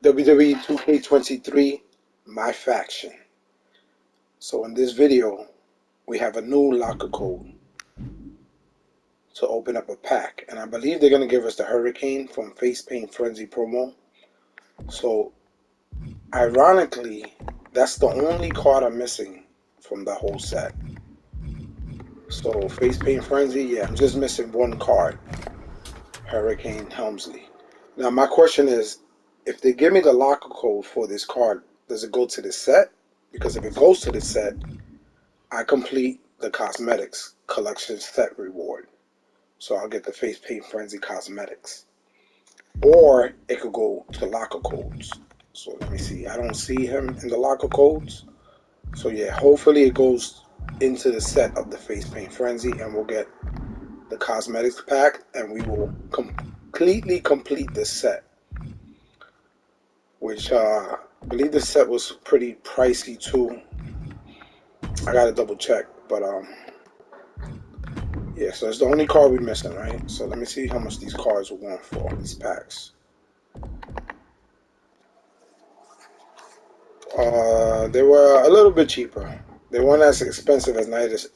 WWE 2K23 Myfaction. So in this video, we have a new locker code to open up a pack, and I believe they're gonna give us the Hurricane from Face Paint Frenzy promo. So ironically, that's the only card I'm missing from the whole set. So Face Paint Frenzy, yeah, I'm just missing one card, Hurricane Helmsley. Now my question is, if they give me the locker code for this card, does it go to the set? Because if it goes to the set, I complete the cosmetics collection set reward. So I'll get the Face Paint Frenzy cosmetics. Or it could go to locker codes. So let me see. I don't see him in the locker codes. So yeah, hopefully it goes into the set of the Face Paint Frenzy and we'll get the cosmetics pack and we will completely complete this set. Which I believe the set was pretty pricey too. I gotta double check, but yeah, so it's the only card we're missing, right? So let me see how much these cards were going for, these packs. They were a little bit cheaper. They weren't as expensive as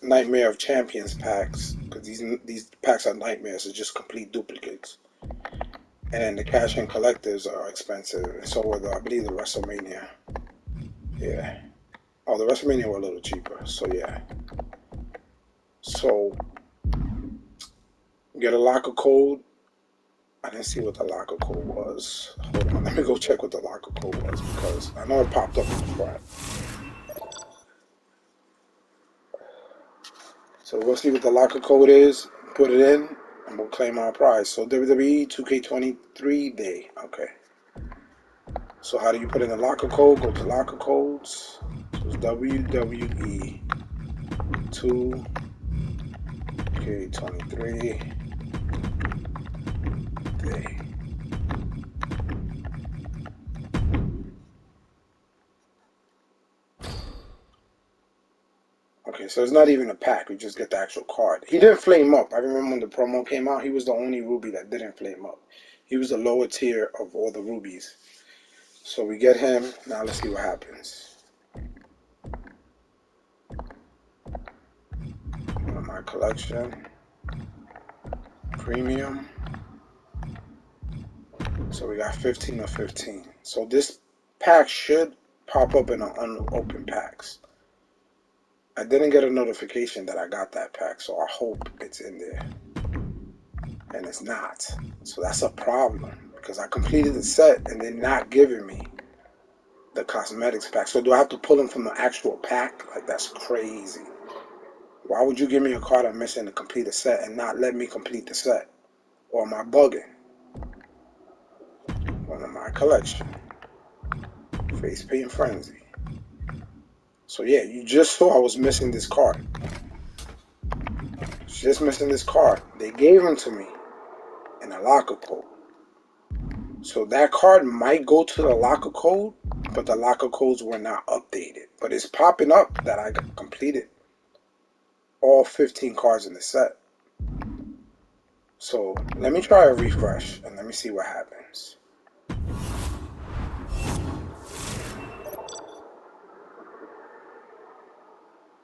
Nightmare of Champions packs, because these packs are nightmares, it's just complete duplicates. And then the cash and collectives are expensive, and so were I believe the WrestleMania. Yeah. Oh, the WrestleMania were a little cheaper, so yeah. So get a locker code. I didn't see what the locker code was. Hold on, let me go check what the locker code was because I know it popped up in the front. So we'll see what the locker code is, put it in, and we'll claim our prize. So WWE 2K23 day. Okay. So how do you put in the locker code? Go to locker codes. So it's WWE 2K23 day. Okay, so it's not even a pack. We just get the actual card. He didn't flame up. I remember when the promo came out, he was the only ruby that didn't flame up. He was the lower tier of all the rubies. So we get him. Now let's see what happens. My collection. Premium. So we got 15 of 15. So this pack should pop up in our unopened packs. I didn't get a notification that I got that pack, so I hope it's in there. And it's not. So that's a problem, because I completed the set and they're not giving me the cosmetics pack. So do I have to pull them from the actual pack? Like, that's crazy. Why would you give me a card I'm missing to complete a set and not let me complete the set? Or am I bugging? One of my collection. Face Paint Frenzy. So yeah, you just saw I was missing this card. Just missing this card. They gave them to me in a locker code. So that card might go to the locker code, but the locker codes were not updated. But it's popping up that I completed all 15 cards in the set. So let me try a refresh and let me see what happens.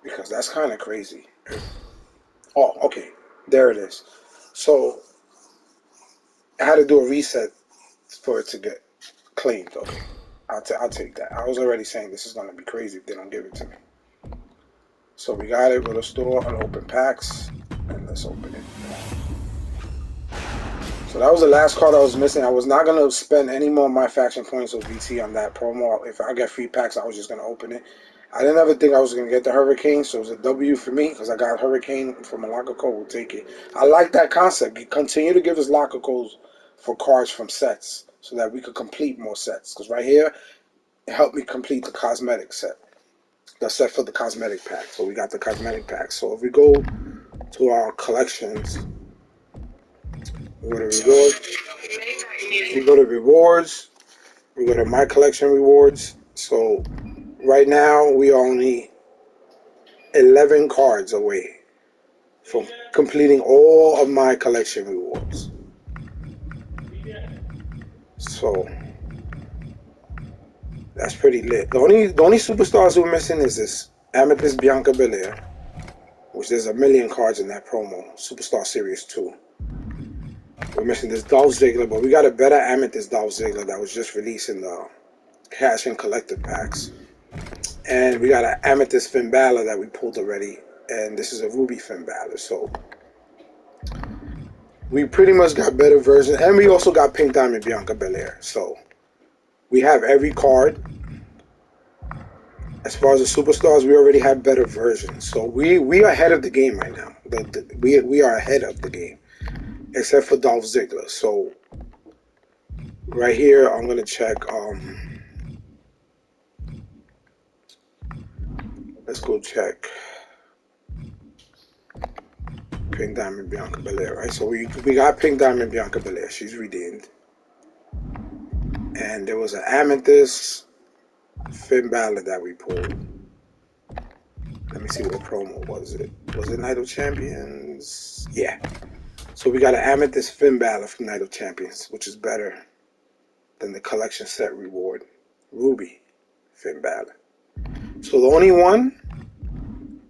Because that's kind of crazy. Oh, okay. There it is. So I had to do a reset for it to get claimed. Okay. I'll take that. I was already saying this is going to be crazy if they don't give it to me. So we got it. Go to store, unopened packs, and let's open it. So that was the last card I was missing. I was not going to spend any more Myfaction points or VT on that promo. If I get free packs, I was just going to open it. I didn't ever think I was going to get the Hurricane, so it was a W for me because I got Hurricane from a locker code. We'll take it. I like that concept. You continue to give us locker codes for cards from sets so that we could complete more sets. Because right here, it helped me complete the cosmetic set. The set for the cosmetic pack. So we got the cosmetic pack. So if we go to our collections, we go to rewards. We go to rewards. We go to my collection rewards. So right now, we are only 11 cards away from completing all of my collection rewards. So That's pretty lit. The only superstars we're missing is this Amethyst Bianca Belair, which there's a million cards in that promo. Superstar Series 2. We're missing this Dolph Ziggler, but we got a better Amethyst Dolph Ziggler that was just released in the cash and collected packs. And we got an Amethyst Finn Balor that we pulled already, and this is a Ruby Finn Balor. So we pretty much got better versions, and we also got Pink Diamond Bianca Belair. So we have every card. As far as the superstars, we already have better versions. So we are ahead of the game right now. We are ahead of the game, except for Dolph Ziggler. So right here, I'm gonna check. Let's go check Pink Diamond Bianca Belair. Right. So we got Pink Diamond Bianca Belair. She's redeemed, and there was an Amethyst Finn Balor that we pulled. Let me see what promo was it. Was it Night of Champions? Yeah. So we got an Amethyst Finn Balor from Night of Champions, which is better than the collection set reward Ruby Finn Balor. So the only one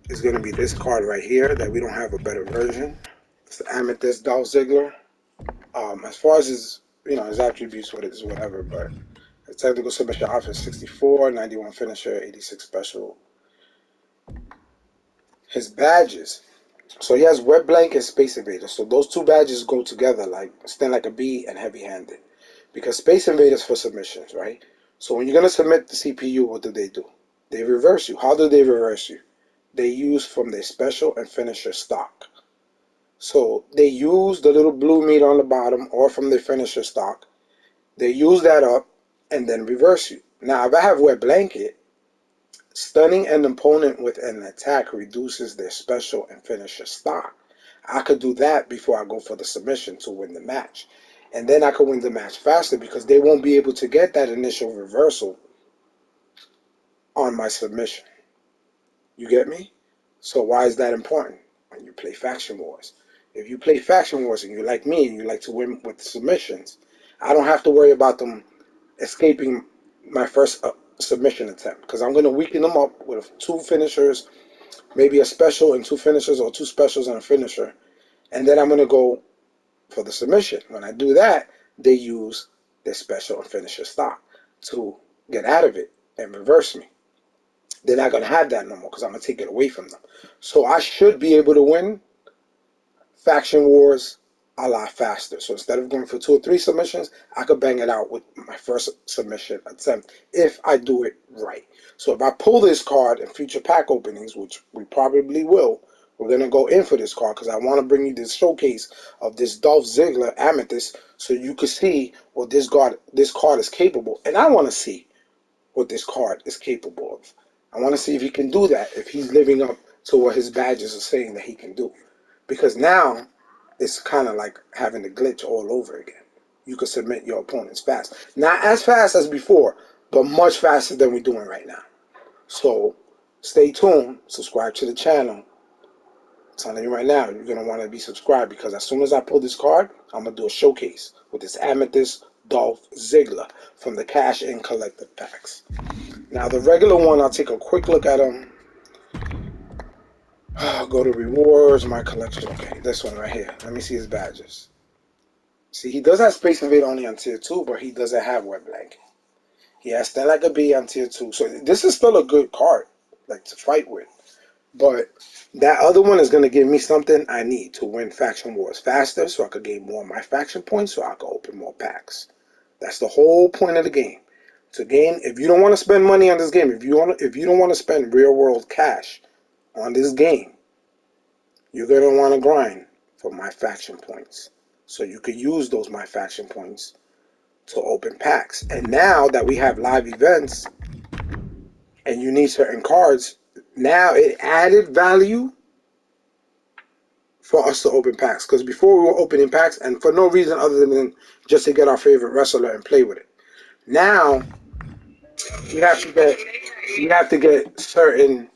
is going to be this card right here that we don't have a better version. It's the Amethyst Dolph Ziggler. As far as his, his attributes, what it is, whatever, but his technical submission offense 64, 91 finisher, 86 special. His badges. So he has Web Blank and Space Invader. So those two badges go together, like stand like a bee and heavy handed. Because Space Invader is for submissions, right? So when you're going to submit the CPU, what do? They reverse you. How do they reverse you? They use from their special and finisher stock. So they use the little blue meat on the bottom or from their finisher stock. They use that up and then reverse you. Now, if I have Web Blanket, stunning an opponent with an attack reduces their special and finisher stock. I could do that before I go for the submission to win the match. And then I could win the match faster because they won't be able to get that initial reversal on my submission. You get me? So why is that important? When you play Faction Wars. If you play Faction Wars and you're like me and you like to win with submissions, I don't have to worry about them escaping my first submission attempt because I'm going to weaken them up with 2 finishers, maybe a special and 2 finishers, or 2 specials and a finisher, and then I'm going to go for the submission. When I do that, they use their special and finisher stock to get out of it and reverse me. They're not going to have that no more because I'm going to take it away from them. So I should be able to win Faction Wars a lot faster. So instead of going for 2 or 3 submissions, I could bang it out with my first submission attempt if I do it right. So if I pull this card in future pack openings, which we probably will, we're going to go in for this card because I want to bring you this showcase of this Dolph Ziggler Amethyst so you can see what this card is capable. And I want to see what this card is capable of. I want to see if he can do that, if he's living up to what his badges are saying that he can do. Because now, it's kind of like having the glitch all over again. You can submit your opponents fast. Not as fast as before, but much faster than we're doing right now. So, stay tuned. Subscribe to the channel. I'm telling you right now, you're going to want to be subscribed because as soon as I pull this card, I'm going to do a showcase with this Amethyst Dolph Ziggler from the cash and collected packs. Now, the regular one, I'll take a quick look at him. Go to rewards, my collection. Okay, this one right here. Let me see his badges. See, he does have Space Invader only on tier 2, but he doesn't have Web Blanket. He has Stand Like a Bee on tier 2. So this is still a good card, like, to fight with. But that other one is going to give me something I need to win Faction Wars faster so I could gain more of my faction points so I could open more packs. That's the whole point of the game. To gain, if you don't want to spend money on this game, if you don't want to spend real world cash on this game, you're going to want to grind for my faction points. So you could use those my faction points to open packs. And now that we have live events and you need certain cards, now it added value for us to open packs. Because before we were opening packs and for no reason other than just to get our favorite wrestler and play with it. Now you have to get certain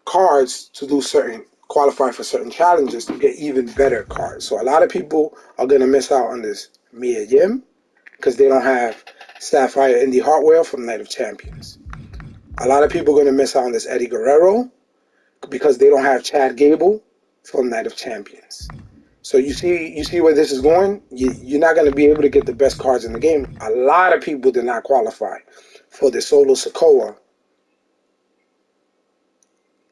cards to do certain qualify for certain challenges to get even better cards. So a lot of people are gonna miss out on this Mia Yim, because they don't have Sapphire Indie hardware from Night of Champions. A lot of people are going to miss out on this Eddie Guerrero because they don't have Chad Gable from Night of Champions. So you see where this is going? You're not going to be able to get the best cards in the game. A lot of people did not qualify for the Solo Sikoa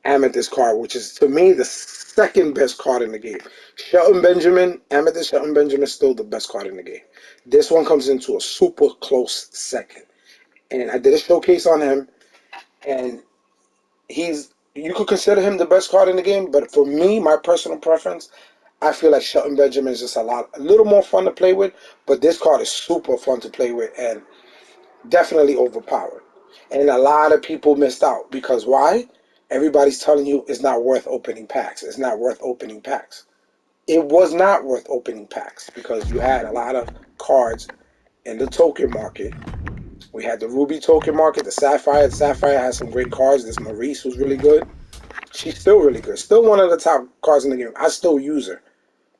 Amethyst card, which is, to me, the second best card in the game. Shelton Benjamin, Amethyst Shelton Benjamin is still the best card in the game. This one comes into a super close second. And I did a showcase on him, and you could consider him the best card in the game, but for me, my personal preference, I feel like Shelton Benjamin is just a little more fun to play with, but this card is super fun to play with and definitely overpowered. And a lot of people missed out because why? Everybody's telling you it's not worth opening packs. It's not worth opening packs. It was not worth opening packs because you had a lot of cards in the token market. We had the Ruby token market, the Sapphire. The Sapphire has some great cards. This Maurice was really good. She's still really good. Still one of the top cards in the game. I still use her.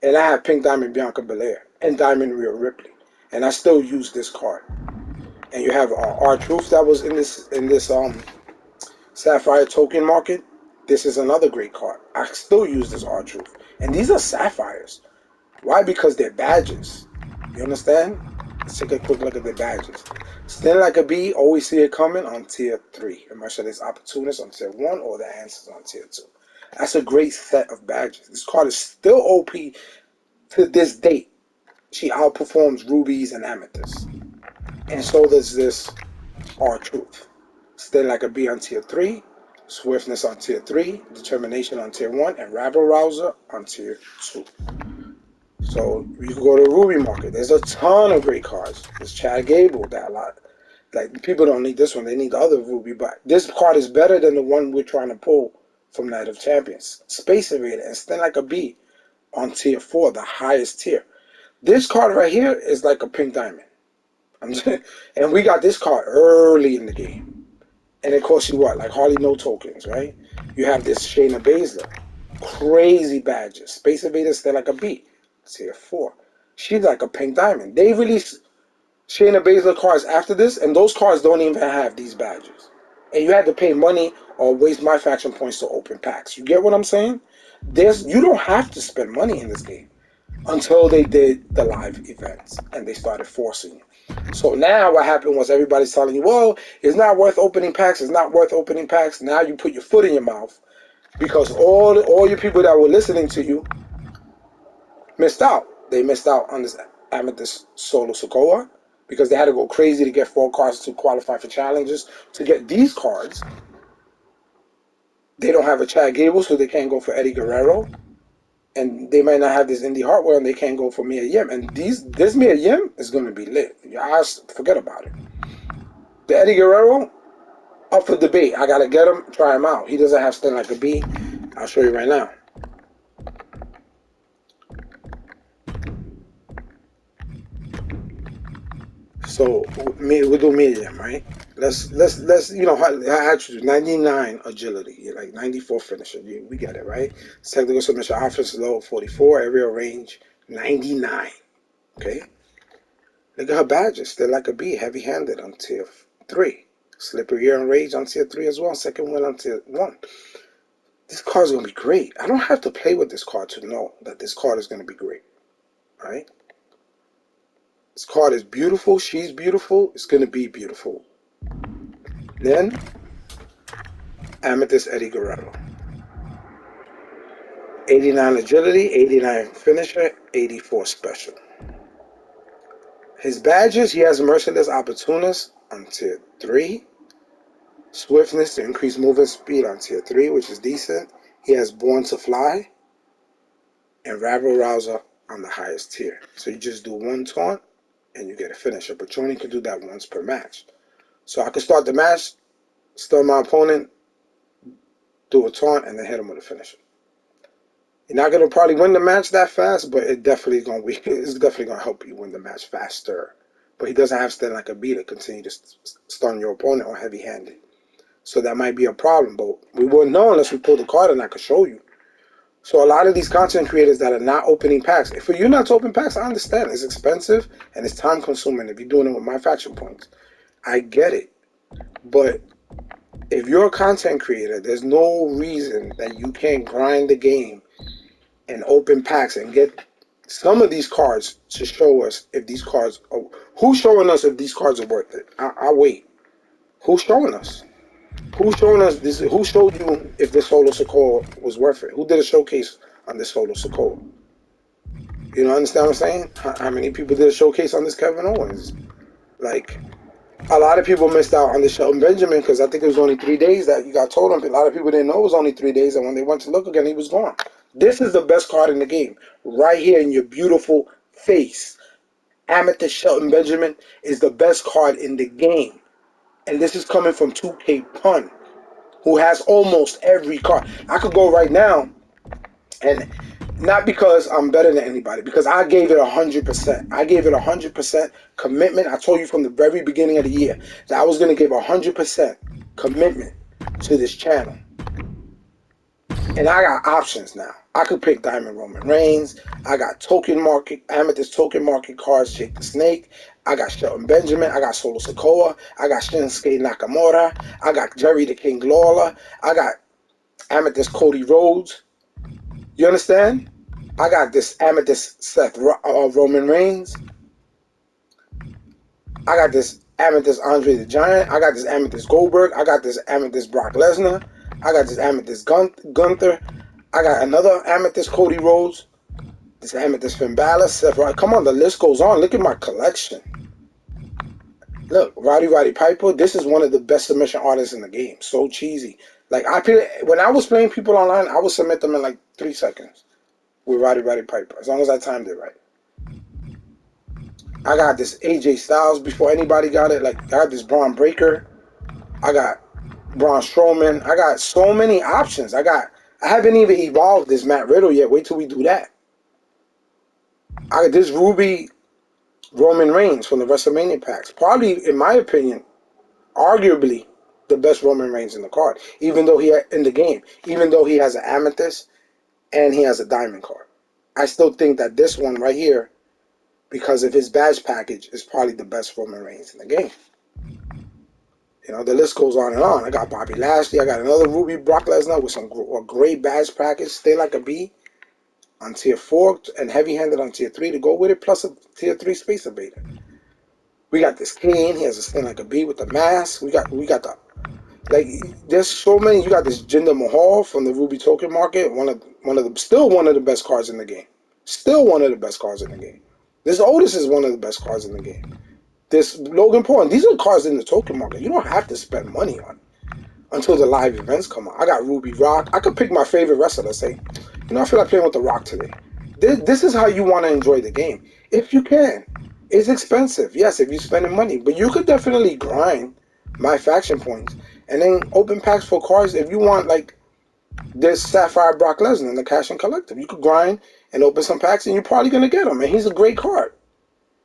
And I have Pink Diamond Bianca Belair and Diamond Rhea Ripley. And I still use this card. And you have R-Truth that was in this Sapphire token market. This is another great card. I still use this R-Truth. And these are Sapphires. Why? Because they're badges. You understand? Let's take a quick look at the badges. Stand Like a Bee, always see it coming on tier 3. I'm sure there's opportunists on tier 1 or the answers on tier 2. That's a great set of badges. This card is still OP to this date. She outperforms rubies and amethysts. And so does this R-Truth. Stand Like a Bee on tier 3. Swiftness on tier 3. Determination on tier 1. And Rabble Rouser on tier 2. So you can go to the Ruby market. There's a ton of great cards. There's Chad Gable, that a lot. Like, people don't need this one. They need the other Ruby. But this card is better than the one we're trying to pull from Night of Champions. Space Invader and Stand Like a Bee on tier 4, the highest tier. This card right here is like a pink diamond. And we got this card early in the game. And it costs you what? Like hardly no tokens, right? You have this Shayna Baszler. Crazy badges. Space Invader, Stand Like a Bee. Tier 4. She's like a pink diamond. They released Shayna Baszler cards after this, and those cards don't even have these badges. And you had to pay money or waste Myfaction points to open packs. You get what I'm saying? You don't have to spend money in this game until they did the live events and they started forcing you. So now what happened was everybody's telling you, well, it's not worth opening packs. It's not worth opening packs. Now you put your foot in your mouth because all your people that were listening to you missed out. They missed out on this Amethyst Solo Sikoa because they had to go crazy to get 4 cards to qualify for challenges. To get these cards, they don't have a Chad Gable, so they can't go for Eddie Guerrero. And they might not have this indie hardware, and they can't go for Mia Yim. And this Mia Yim is going to be lit. Y'all forget about it. The Eddie Guerrero, up for debate. I got to get him, try him out. He doesn't have Stand Like a Bee. I'll show you right now. So we'll do medium, right? Let's I actually 99 agility, like 94 finisher. We get it, right? Technical submission, offense low 44, area range 99. Okay. Look at her badges. They're like a bee, heavy-handed on tier 3. Slippery Air and Rage on tier 3 as well. Second one on tier 1. This card's gonna be great. I don't have to play with this card to know that this card is gonna be great, right? This card is beautiful. She's beautiful. It's going to be beautiful. Then, Amethyst Eddie Guerrero. 89 agility, 89 finisher, 84 special. His badges, he has Merciless Opportunist on tier 3. Swiftness to increase movement speed on tier 3, which is decent. He has Born to Fly. And Rabble Rouser on the highest tier. So you just do 1 taunt. And you get a finisher, but you only can do that once per match. So I could start the match, stun my opponent, do a taunt, and then hit him with a finisher. You're not gonna probably win the match that fast, but it's definitely gonna help you win the match faster. But he doesn't have Stand Like a Bee to continue to stun your opponent or heavy-handed. So that might be a problem, but we wouldn't know unless we pull the card and I could show you. So a lot of these content creators that are not opening packs, if you're not to open packs, I understand. It's expensive and it's time consuming if you're doing it with Myfaction points. I get it. But if you're a content creator, there's no reason that you can't grind the game and open packs and get some of these cards to show us if these cards are, who's showing us if these cards are worth it? I'll wait. Who's showing us? Who's showing us this? Who showed you if this Solo Sikoa was worth it? Who did a showcase on this Solo Sikoa? You know, understand what I'm saying? How many people did a showcase on this Kevin Owens? Like, a lot of people missed out on the Shelton Benjamin because I think it was only 3 days that you got told him. A lot of people didn't know it was only 3 days, and when they went to look again, he was gone. This is the best card in the game. Right here in your beautiful face. Amethyst Shelton Benjamin is the best card in the game. And this is coming from 2K Pun, who has almost every card. I could go right now, and not because I'm better than anybody, because I gave it 100%. I gave it 100% commitment. I told you from the very beginning of the year that I was going to give 100% commitment to this channel. And I got options now. I could pick Diamond Roman Reigns. I got token market, Amethyst token market cards, Jake the Snake. I got Shelton Benjamin. I got Solo Sikoa. I got Shinsuke Nakamura. I got Jerry the King Lawler. I got Amethyst Cody Rhodes. You understand? I got this Amethyst Seth Roman Reigns. I got this Amethyst Andre the Giant. I got this Amethyst Goldberg. I got this Amethyst Brock Lesnar. I got this Amethyst Gunther. I got another Amethyst Cody Rhodes. This Amethyst Finn Balor. Seth Rollins. Come on, the list goes on. Look at my collection. Look, Roddy Piper. This is one of the best submission artists in the game. So cheesy. Like, when I was playing people online, I would submit them in like 3 seconds with Roddy Piper, as long as I timed it right. I got this AJ Styles before anybody got it. Like, I got this Braun Breaker. I got Braun Strowman. I got so many options. I haven't even evolved this Matt Riddle yet. Wait till we do that. I got this Ruby Roman Reigns from the WrestleMania packs. Probably, in my opinion, arguably the best Roman Reigns in the card. Even though he has an Amethyst and he has a Diamond card. I still think that this one right here, because of his badge package, is probably the best Roman Reigns in the game. You know, the list goes on and on. I got Bobby Lashley. I got another Ruby Brock Lesnar with a great badge package. Stay Like a Bee on tier 4 and heavy-handed on tier 3 to go with it, plus a tier 3 Space Invader. We got this Kane. He has a Stay Like a Bee with the mask. We got the, like, there's so many. You got this Jinder Mahal from the Ruby Token Market. Still one of the best cards in the game. Still one of the best cards in the game. This Otis is one of the best cards in the game. This Logan Paul. These are cards in the token market. You don't have to spend money on until the live events come out. I got Ruby Rock. I could pick my favorite wrestler. Say, you know, I feel like playing with The Rock today. This is how you want to enjoy the game. If you can. It's expensive. Yes, if you're spending money. But you could definitely grind Myfaction points. And then open packs for cards if you want, like this Sapphire Brock Lesnar in the Cash and Collective. You could grind and open some packs and you're probably going to get him. And he's a great card.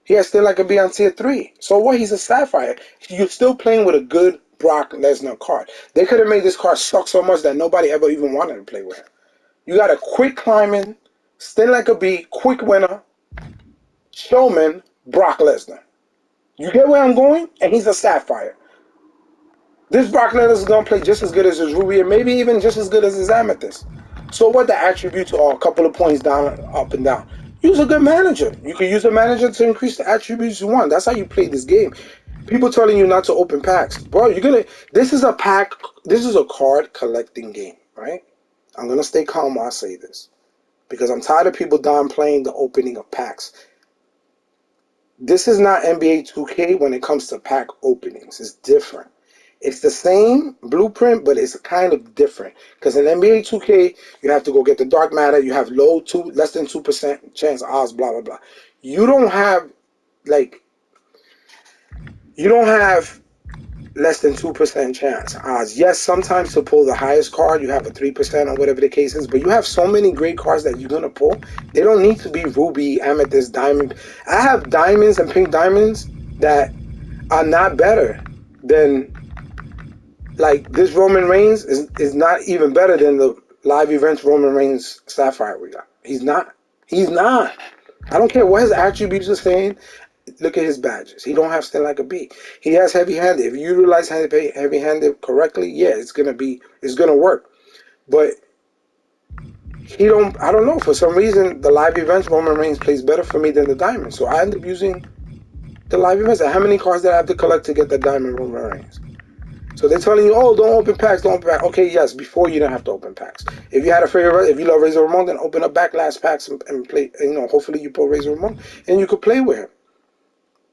He has Still Like a Bee on tier 3. So what? He's a Sapphire. You're still playing with a good Brock Lesnar card. They could have made this card suck so much that nobody ever even wanted to play with him. You got a quick climbing, Still Like a Bee, quick winner, showman, Brock Lesnar. You get where I'm going? And he's a Sapphire. This Brock Lesnar is going to play just as good as his Ruby and maybe even just as good as his Amethyst. So what the attributes are a couple of points down, up and down. Use a good manager. You can use a manager to increase the attributes you want. That's how you play this game. People telling you not to open packs. Bro, this is a pack, this is a card collecting game, right? I'm going to stay calm while I say this. Because I'm tired of people downplaying the opening of packs. This is not NBA 2K when it comes to pack openings. It's different. It's the same blueprint, but it's kind of different. Because in NBA 2K, you have to go get the dark matter. You have less than 2% chance odds, blah, blah, blah. You don't have, like, less than 2% chance odds. Yes, sometimes to pull the highest card, you have a 3% or whatever the case is. But you have so many great cards that you're going to pull. They don't need to be Ruby, Amethyst, Diamond. I have diamonds and pink diamonds that are not better than... Like, this Roman Reigns is not even better than the live events Roman Reigns Sapphire we got. He's not. He's not. I don't care what his attributes are saying. Look at his badges. He don't have stand like a bee. He has heavy-handed. If you utilize heavy-handed correctly, yeah, it's gonna work. But he don't. I don't know. For some reason, the live events Roman Reigns plays better for me than the diamond. So I end up using the live events. And how many cards did I have to collect to get the diamond Roman Reigns? So they're telling you, oh, don't open packs, don't open packs. Okay, yes, before you didn't have to open packs. If you had a favorite, if you love Razor Ramon, then open up backlash packs and play. You know, hopefully you pull Razor Ramon and you could play with him.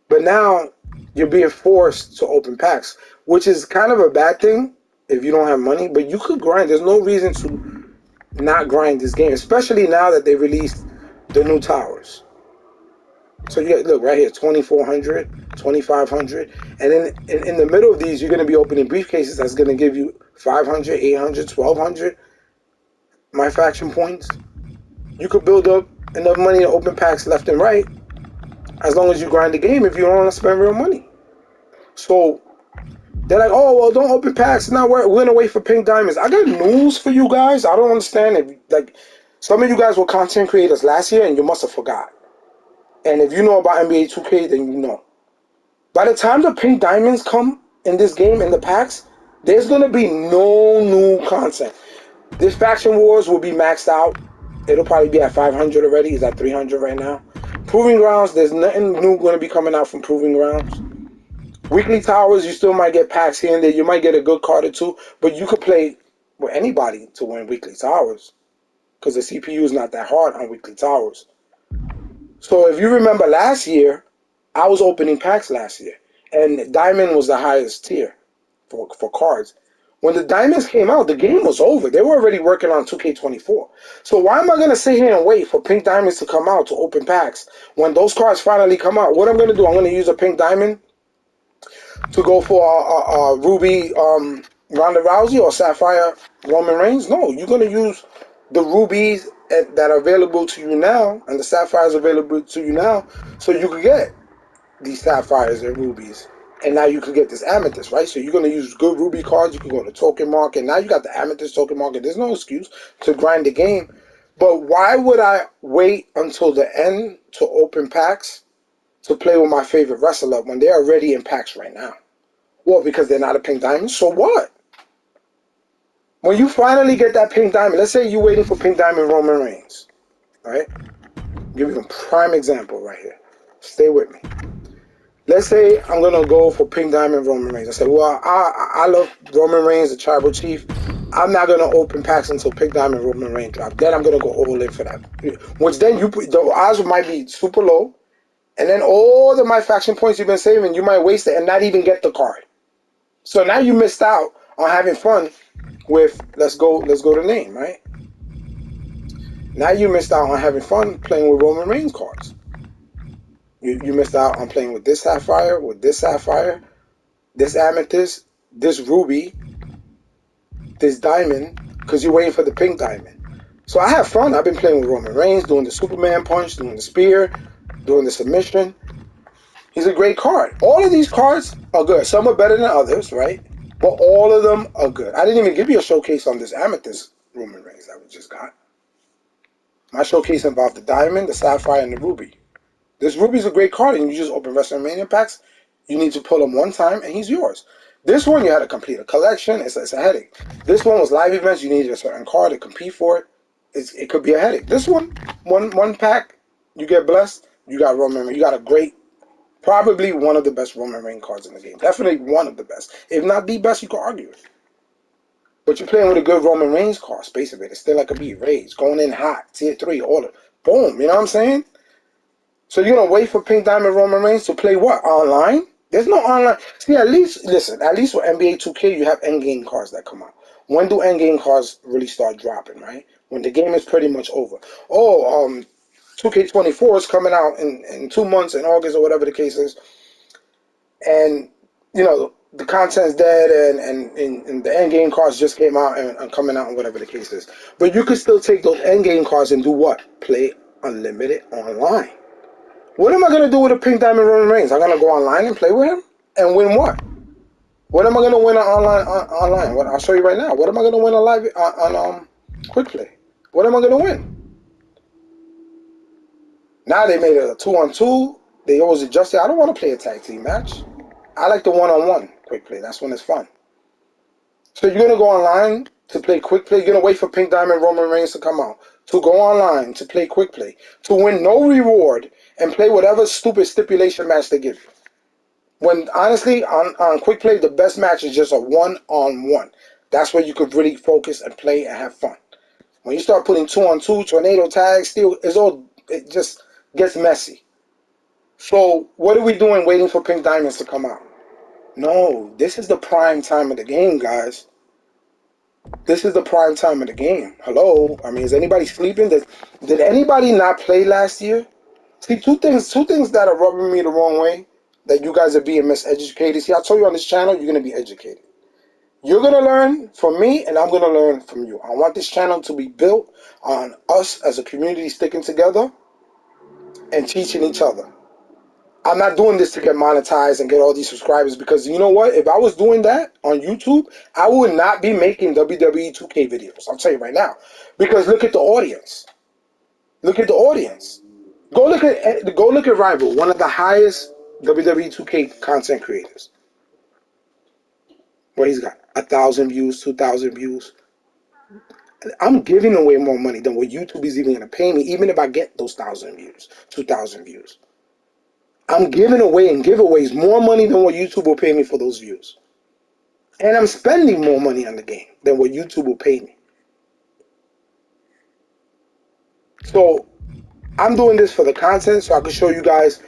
But now you're being forced to open packs, which is kind of a bad thing if you don't have money. But you could grind. There's no reason to not grind this game, especially now that they released the new towers. So you get, look right here, 2,400, 2,500, and then in the middle of these, you're going to be opening briefcases that's going to give you 500, 800, 1,200 Myfaction points. You could build up enough money to open packs left and right, as long as you grind the game. If you don't want to spend real money, so they're like, oh well, don't open packs. Now we're going to wait for pink diamonds. I got news for you guys. I don't understand if like some of you guys were content creators last year and you must have forgot. And if you know about NBA 2K, then you know. By the time the pink diamonds come in this game, in the packs, there's going to be no new content. This Faction Wars will be maxed out. It'll probably be at 500 already. It's at 300 right now. Proving Grounds, there's nothing new going to be coming out from Proving Grounds. Weekly Towers, you still might get packs here and there. You might get a good card or two. But you could play with anybody to win Weekly Towers. Because the CPU is not that hard on Weekly Towers. So if you remember last year, I was opening packs last year, and Diamond was the highest tier for cards. When the Diamonds came out, the game was over. They were already working on 2K24. So why am I going to sit here and wait for pink Diamonds to come out to open packs? When those cards finally come out, what I'm going to do, I'm going to use a pink Diamond to go for a Ruby Ronda Rousey or Sapphire Roman Reigns? No, you're going to use the rubies that are available to you now, and the sapphires available to you now, so you could get these sapphires and rubies, and now you could get this amethyst, right? So you're going to use good ruby cards. You can go to token market. Now you got the amethyst token market. There's no excuse to grind the game. But why would I wait until the end to open packs to play with my favorite wrestler when they're already in packs right now? Well, because they're not a pink diamond. So what? When you finally get that pink diamond, let's say you're waiting for pink diamond Roman Reigns, right? I'll give you a prime example right here. Stay with me. Let's say I'm going to go for pink diamond Roman Reigns. I say, well, I love Roman Reigns, the tribal chief. I'm not going to open packs until pink diamond Roman Reigns drop. Then I'm going to go all in for that. Which then the odds might be super low. And then all the Myfaction points you've been saving, you might waste it and not even get the card. So now you missed out on having fun with let's go to name, right? Now you missed out on having fun playing with Roman Reigns cards. You missed out on playing with this sapphire, this amethyst, this ruby, this diamond, because you're waiting for the pink diamond. So I have fun. I've been playing with Roman Reigns, doing the Superman punch, doing the spear, doing the submission. He's a great card. All of these cards are good. Some are better than others, right? But all of them are good. I didn't even give you a showcase on this amethyst Roman Reigns that we just got. My showcase involved the diamond, the sapphire, and the ruby. This ruby's a great card, and you just open WrestleMania packs. You need to pull him one time, and he's yours. This one, you had to complete a collection. It's a headache. This one was live events. You needed a certain card to compete for it. It could be a headache. This one pack, you get blessed. You got Roman Reigns. You got a great, probably one of the best Roman Reigns cards in the game. Definitely one of the best. If not the best, you could argue it. But you're playing with a good Roman Reigns card. Space Invader, still like a beat, Rage, going in hot, tier 3, all of boom. You know what I'm saying? So you're going to wait for Pink Diamond Roman Reigns to play what? Online? There's no online. See, at least, listen, at least with NBA 2K, you have endgame cards that come out. When do endgame cards really start dropping, right? When the game is pretty much over. Oh, 2K24 is coming out in 2 months, in August or whatever the case is. And, you know, the content's dead and the endgame cards just came out and coming out and whatever the case is. But you can still take those endgame cards and do what? Play unlimited online. What am I going to do with a Pink Diamond Roman Reigns? I'm going to go online and play with him? And win what? What am I going to win online? What, I'll show you right now. What am I going to win on quick play. What am I going to win? Now they made it a 2-on-2. They always adjust it. I don't want to play a tag team match. I like the one-on-one quick play. That's when it's fun. So you're going to go online to play quick play. You're going to wait for Pink Diamond Roman Reigns to come out. To go online to play quick play. To win no reward and play whatever stupid stipulation match they give you. When, honestly, on quick play, the best match is just a one-on-one. That's where you could really focus and play and have fun. When you start putting 2-on-2, tornado tags, steel, it just gets messy. So what are we doing waiting for Pink Diamonds to come out? No, this is the prime time of the game, guys. This is the prime time of the game. Hello? I mean, is anybody sleeping? Did anybody not play last year? See, two things that are rubbing me the wrong way, that you guys are being miseducated. See, I told you on this channel, you're going to be educated. You're going to learn from me, and I'm going to learn from you. I want this channel to be built on us as a community sticking together and teaching each other. I'm not doing this to get monetized and get all these subscribers, because you know what? If I was doing that on YouTube, I would not be making WWE 2K videos. I'll tell you right now. Because look at the audience. Look at the audience. Go look at Rival, one of the highest WWE 2K content creators. What he's got? 1,000 views, 2,000 views. I'm giving away more money than what YouTube is even going to pay me, even if I get those 1,000 views, 2,000 views. I'm giving away in giveaways more money than what YouTube will pay me for those views. And I'm spending more money on the game than what YouTube will pay me. So I'm doing this for the content, so I can show you guys,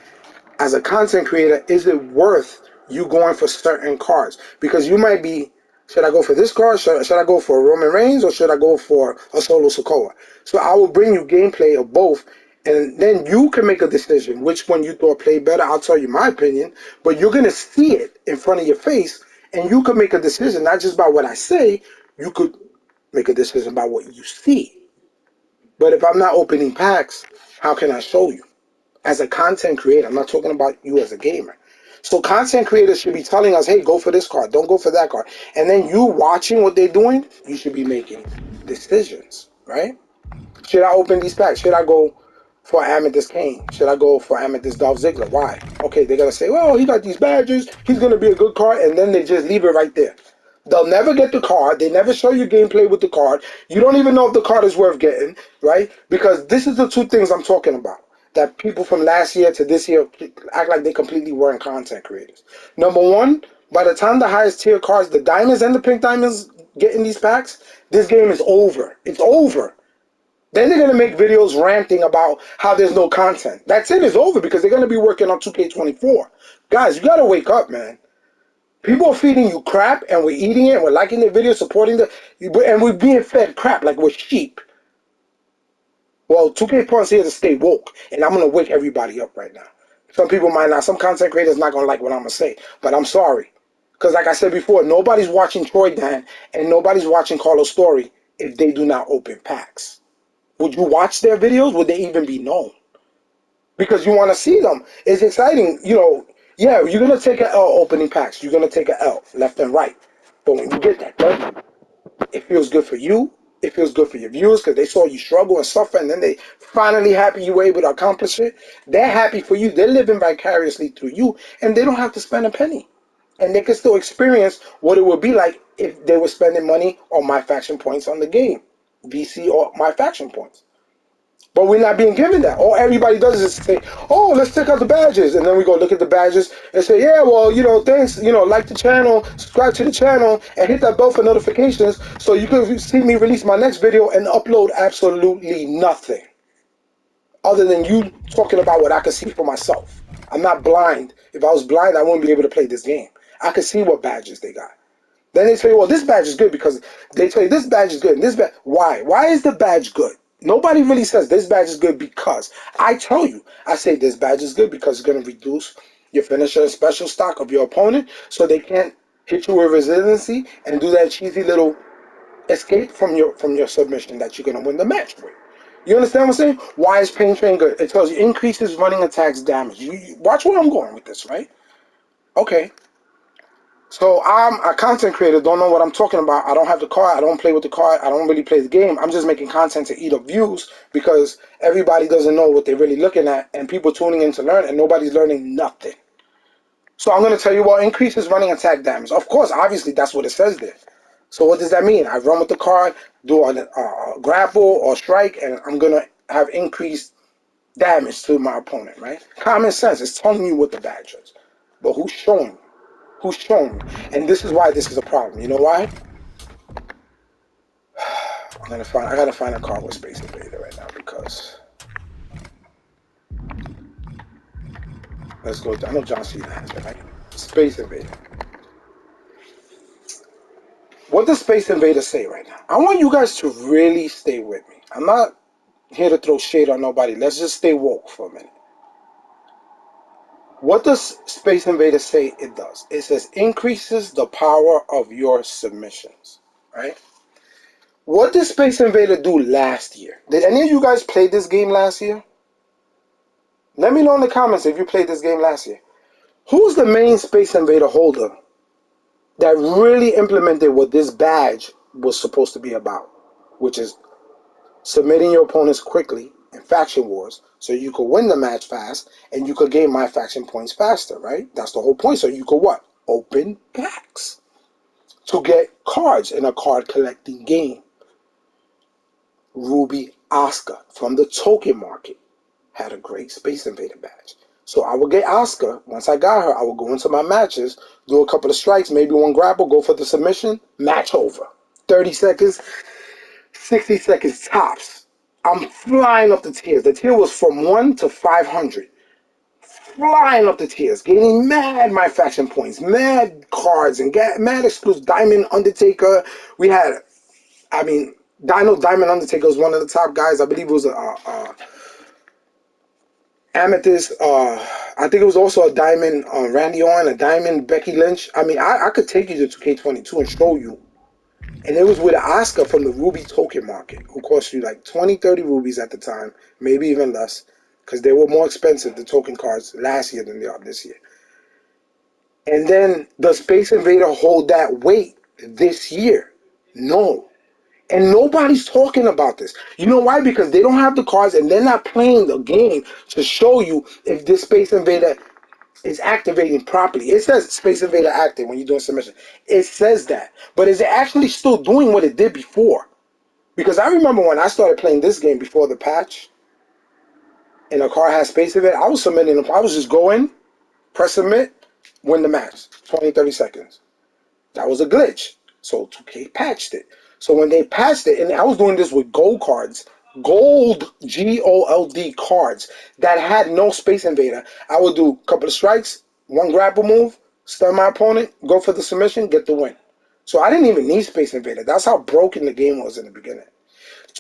as a content creator, is it worth you going for certain cards? Because you might be, should I go for this card? Should I go for Roman Reigns, or should I go for a Solo Sikoa? So I will bring you gameplay of both, and then you can make a decision which one you thought played better. I'll tell you my opinion, but you're going to see it in front of your face, and you can make a decision, not just by what I say. You could make a decision by what you see. But if I'm not opening packs, how can I show you? As a content creator, I'm not talking about you as a gamer. So content creators should be telling us, hey, go for this card, don't go for that card. And then you watching what they're doing, you should be making decisions, right? Should I open these packs? Should I go for Amethyst Kane? Should I go for Amethyst Dolph Ziggler? Why? Okay, they're going to say, well, he got these badges, he's going to be a good card, and then they just leave it right there. They'll never get the card. They never show you gameplay with the card. You don't even know if the card is worth getting, right? Because this is the two things I'm talking about, that people from last year to this year act like they completely weren't content creators. Number one, by the time the highest tier cards, the diamonds and the pink diamonds, get in these packs, this game is over. It's over. Then they're going to make videos ranting about how there's no content. That's it. It's over, because they're going to be working on 2K24. Guys, you got to wake up, man. People are feeding you crap, and we're eating it, and we're liking the video, supporting the, and we're being fed crap like we're sheep. Well, 2K Punk's here to stay woke, and I'm going to wake everybody up right now. Some people might not, some content creators not going to like what I'm going to say, but I'm sorry. Because like I said before, nobody's watching Troy Dan, and nobody's watching Carlos Story if they do not open packs. Would you watch their videos? Would they even be known? Because you want to see them. It's exciting, you know. Yeah, you're going to take an L opening packs. You're going to take an L left and right. But when you get that W, it feels good for you. It feels good for your viewers, because they saw you struggle and suffer, and then they finally happy you were able to accomplish it. They're happy for you. They're living vicariously through you, and they don't have to spend a penny. And they can still experience what it would be like if they were spending money on Myfaction points on the game. VC or Myfaction points. But we're not being given that. All everybody does is say, oh, let's check out the badges. And then we go look at the badges and say, yeah, well, you know, thanks, you know, like the channel, subscribe to the channel, and hit that bell for notifications so you can see me release my next video and upload absolutely nothing. Other than you talking about what I can see for myself. I'm not blind. If I was blind, I wouldn't be able to play this game. I can see what badges they got. Then they say, well, this badge is good, because they tell you this badge is good. And this badge, why? Why is the badge good? Nobody really says this badge is good because. I tell you, I say this badge is good because it's going to reduce your finisher and special stock of your opponent, so they can't hit you with resiliency and do that cheesy little escape from your submission that you're going to win the match with. You understand what I'm saying? Why is Pain Train good? It tells you increases running attacks damage. You watch where I'm going with this, right? Okay. So I'm a content creator, don't know what I'm talking about. I don't have the card. I don't play with the card. I don't really play the game. I'm just making content to eat up views because everybody doesn't know what they're really looking at, and people tuning in to learn, and nobody's learning nothing. So I'm going to tell you what increases running attack damage. Of course, obviously, that's what it says there. So what does that mean? I run with the card, do a grapple or strike, and I'm going to have increased damage to my opponent, right? Common sense is telling you what the badge is. But who's showing you? Who's showing me? And this is why this is a problem. You know why? I gotta find a card with Space Invader right now because let's go. I know John Cena has it, right? Space Invader. What does Space Invader say right now? I want you guys to really stay with me. I'm not here to throw shade on nobody. Let's just stay woke for a minute. What does Space Invader say it does? It says increases the power of your submissions, right? What did Space Invader do last year? Did any of you guys play this game last year? Let me know in the comments if you played this game last year. Who's the main Space Invader holder that really implemented what this badge was supposed to be about? Which is submitting your opponents quickly in faction wars so you could win the match fast and you could gain Myfaction points faster, right? That's the whole point. So you could what? Open packs to get cards in a card collecting game. Ruby Asuka from the token market had a great Space Invader badge. So I would get Asuka. Once I got her, I would go into my matches, do a couple of strikes, maybe one grapple, go for the submission, match over. 30 seconds, 60 seconds tops. I'm flying up the tiers. The tier was from 1 to 500. Flying up the tiers, gaining mad Myfaction points, mad cards, and mad exclusive Diamond Undertaker. We had, Diamond Undertaker was one of the top guys. I believe it was Amethyst. I think it was also a Diamond Randy Orton, a Diamond Becky Lynch. I could take you to 2K22 and show you. And it was with Asuka from the Ruby token market, who cost you like 20, 30 rubies at the time, maybe even less, because they were more expensive, the token cards, last year than they are this year. And then does Space Invader hold that weight this year? No. And nobody's talking about this. You know why? Because they don't have the cards and they're not playing the game to show you if this Space Invader is activating properly. It says Space Invader active when you're doing submission. It says that. But is it actually still doing what it did before? Because I remember when I started playing this game before the patch and a card had Space Invader, I was submitting them. I was just go in, press submit, win the match. 20, 30 seconds. That was a glitch. So 2K patched it. So when they patched it, and I was doing this with gold cards, gold, G-O-L-D cards that had no Space Invader, I would do a couple of strikes, one grapple move, stun my opponent, go for the submission, get the win. So I didn't even need Space Invader. That's how broken the game was in the beginning.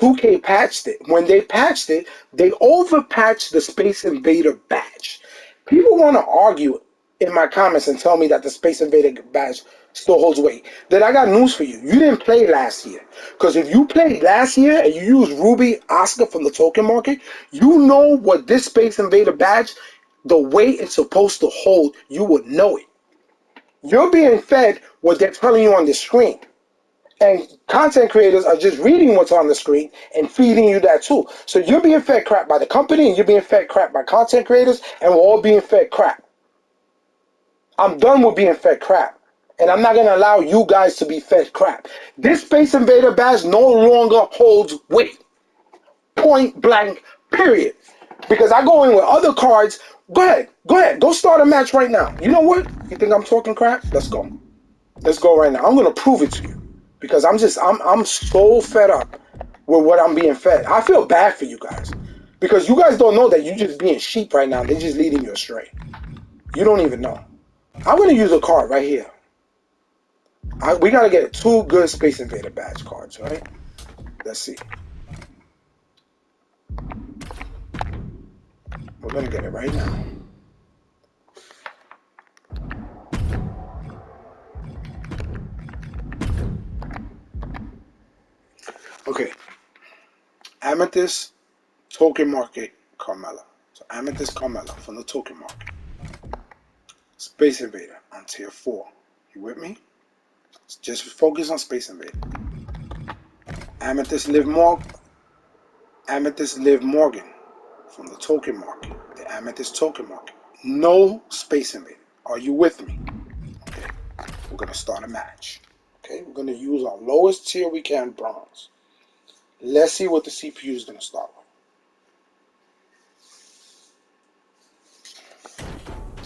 2K patched it. When they patched it, they overpatched the Space Invader badge. People want to argue in my comments and tell me that the Space Invader badge still holds weight. Then I got news for you. You didn't play last year. Because if you played last year and you used Ruby Asuka from the token market, you know what this Space Invader badge, the weight it's supposed to hold, you would know it. You're being fed what they're telling you on the screen. And content creators are just reading what's on the screen and feeding you that too. So you're being fed crap by the company and you're being fed crap by content creators, and we're all being fed crap. I'm done with being fed crap. And I'm not going to allow you guys to be fed crap. This Space Invader badge no longer holds weight. Point blank, period. Because I go in with other cards. Go ahead. Go start a match right now. You know what? You think I'm talking crap? Let's go. Let's go right now. I'm going to prove it to you. Because I'm so fed up with what I'm being fed. I feel bad for you guys. Because you guys don't know that you're just being sheep right now. They're just leading you astray. You don't even know. I'm going to use a card right here. We got to get 2 good Space Invader badge cards, right? Let's see. We're going to get it right now. Okay. Amethyst, token market, Carmella. So Amethyst Carmella from the token market. Space Invader on tier 4. You with me? Just focus on Space Invader. Amethyst Liv Morgan from the token market, the Amethyst token market. No Space Invader. Are you with me? Okay. We're going to start a match. Okay. We're going to use our lowest tier we can, bronze. Let's see what the CPU is going to start with.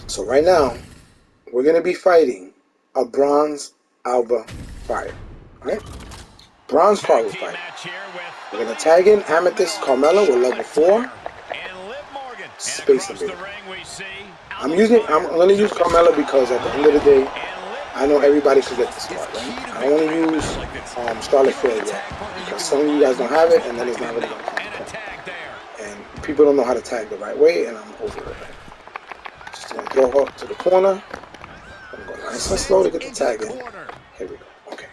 So right now, we're going to be fighting a bronze Alba Fire. Right? Bronze Fire will fight. We're going to tag in Amethyst Carmella with level 4. Space Invader. I'm going to use Carmella because at the end of the day, I know everybody should get this card, right? I don't want to use Charlotte Flair yet because some of you guys don't have it, and then it's not really going to come to play. And people don't know how to tag the right way, and I'm over it. Just going to throw her to the corner. I'm going nice and slow to get the tag in. Here we go. Okay.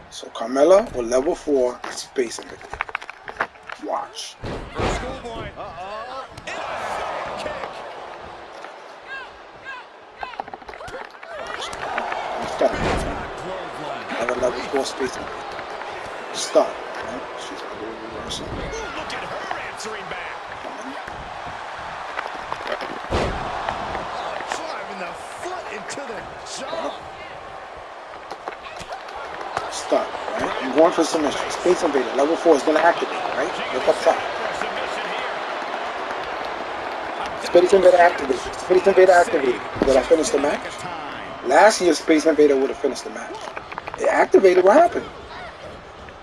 So Carmella with level 4 Space Invader. Watch. Another level 4 Space Invader. Stun. Right? She's going to do a reversal. Look at her answering back. Driving the foot into the jaw. Stun, right? You're going for submission. Space Invader, level 4 is going to activate, right? Look up top. Space Invader activated. Space Invader activated. Did I finish the match? Last year, Space Invader would have finished the match. It activated. What happened?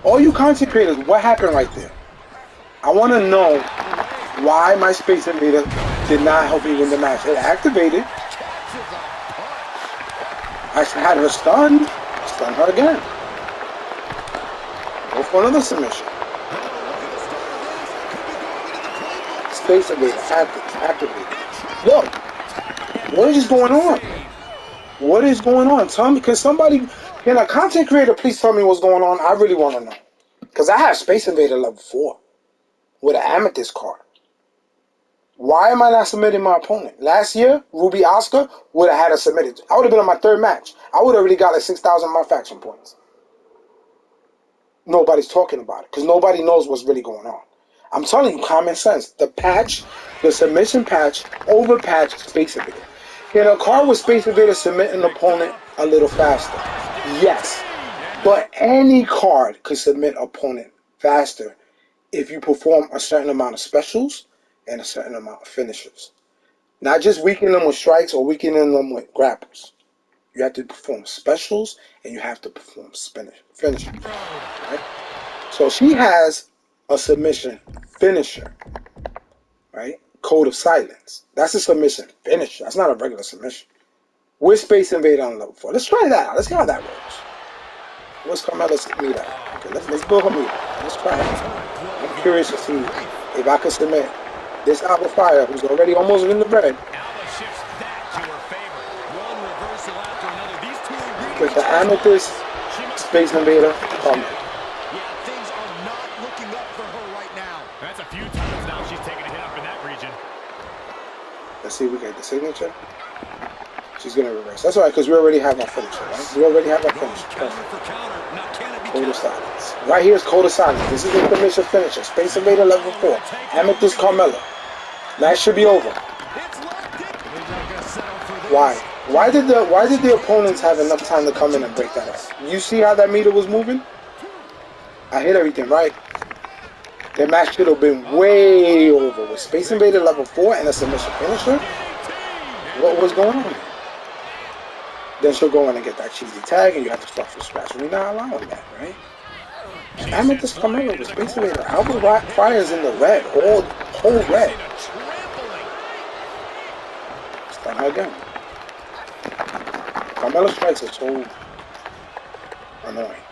All you content creators, what happened right there? I want to know why my Space Invader did not help me win the match. It activated. I had her stunned. Stun her again. Go for another submission. Space Invader activated. Look, what is going on? What is going on? Tell me, can somebody, can a content creator please tell me what's going on? I really want to know. Because I have Space Invader level 4 with an Amethyst card. Why am I not submitting my opponent? Last year, Ruby Oscar would have had her submitted. I would have been on my 3rd match. I would have already got like 6,000 Myfaction points. Nobody's talking about it because nobody knows what's really going on. I'm telling you, common sense. The patch, the submission patch, overpatch Space Invader. Can a card with Space Invader submit an opponent a little faster? Yes. But any card could submit opponent faster if you perform a certain amount of specials and a certain amount of finishers. Not just weakening them with strikes or weakening them with grapples. You have to perform specials and you have to perform finishers. Right? So she has a submission finisher. Right? Code of Silence. That's a submission finisher. That's not a regular submission. With Space Invader on level 4. Let's try that out. Let's see how that works. Let's come out. Let's meet up. Okay, let's build her meet up. Let's try it. I'm curious to see if I can submit this Alba Fire, who's already almost in the red, with the Amethyst Space Invader coming. Things are not looking up for her right now. That's a few times now she's taken a hit up in that region. Let's see if we get the signature. She's going to reverse. That's all right, because we already have our finisher, right? We already have our finisher. Perfect. Code of Silence. Right here is Code of Silence. This is the submission finisher. Space Invader level 4. Amethyst Carmella. That should be over. Why? Why did the opponents have enough time to come in and break that up? You see how that meter was moving? I hit everything right. That match should have been way over with Space Invader level 4 and a submission finisher. What was going on? Then she'll go in and get that cheesy tag, and you have to start from scratch. We're not allowing that, right? Amethyst Carmella with Space Invader. Alba Fire is in the red, whole red. Stun her again. Carmella strikes are so annoying.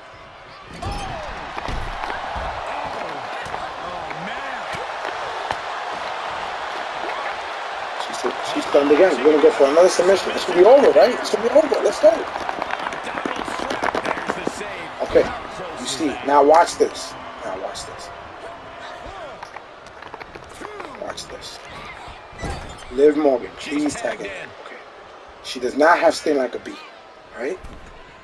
She's stunned again. We're going to go for another submission. It should be over, right? It should be over. Let's go. Okay. You see. Now watch this. Now watch this. Watch this. Liv Morgan. Please tag it in. Okay. She does not have Sting like a bee. right?